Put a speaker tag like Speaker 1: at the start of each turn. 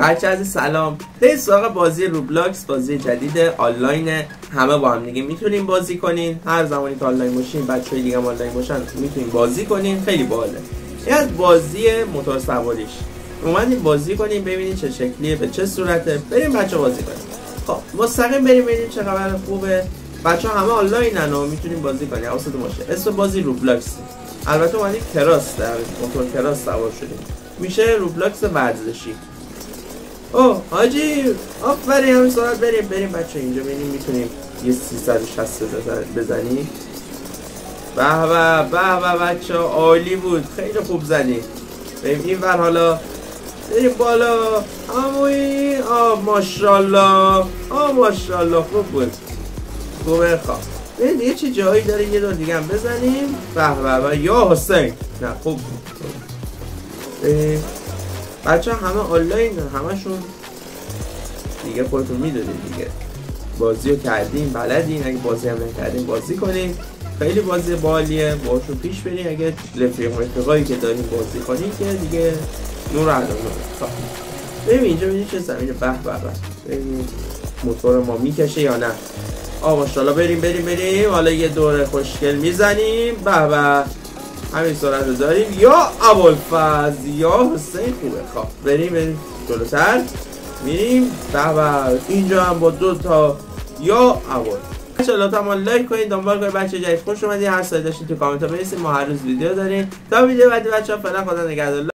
Speaker 1: بچه عزیز سلام. برید سراغ بازی روبلاکس، بازی جدید آنلاین، همه با هم دیگه میتونیم بازی کنین. هر زمانی که آنلاین باشین، بچه‌های دیگه هم آنلاین باشن، میتونین بازی کنین. خیلی باحاله. این از بازی موتور سواریش. اومدیم بازی کنیم ببینید چه شکلیه، به چه صورته. بریم بچه بازی کنیم. خب مستقیم بریم ببینیم چه خبر خوبه. بچه‌ها همه آنلاینن و میتونیم بازی کنیم. حواستون باشه. اسم بازی روبلاکس. البته اومدیم کراس، در موتور کراس سوار شدیم. میشه روبلاکس ورزشی. اوه حاجی آفرین، همین سرعت بریم بچه. اینجا ببینیم میتونیم یه 360 بزنیم. به به بچه عالی بود، خیلی خوب زدیم. بریم این ور، حالا بریم بالا. عمویی ماشاءالله، ماشاءالله خوب بود، خوبه. خواب بریم دیگه چه جایی داره یه دور دیگه هم بزنیم. به یا حسین، نه خوب بود. بچه همه آنلاین، همشون دیگه خودتون میدونید دیگه، بازی رو کردیم بلدین. اگه بازی هم نکردیم بازی کنیم، خیلی بازی بالیه، باشون پیش بریم. اگه رفیقایی که داریم بازی کنیم که دیگه نور علم. بریم اینجا ببینیم چه زمینه. به ببینیم موتور ما میکشه یا نه. ماشاءالله بریم. حالا یه دور خوشگل میزنیم. به همین سرعت رو داریم. یا ابوالفضل یا حسین، خوبه. خب بریم جلوتر میریم. به اینجا هم با 2 تا یا ابوال. بچه‌ها لطفاً ما لایک کنید، دنبال کنید بچه جدید. خوش اومدید. هر سایت داشتین تو کامنت ها بنویسید، ما هر روز ویدیو داریم. تا ویدیو بعدی بچه‌ها، فعلا خدا نگهدار.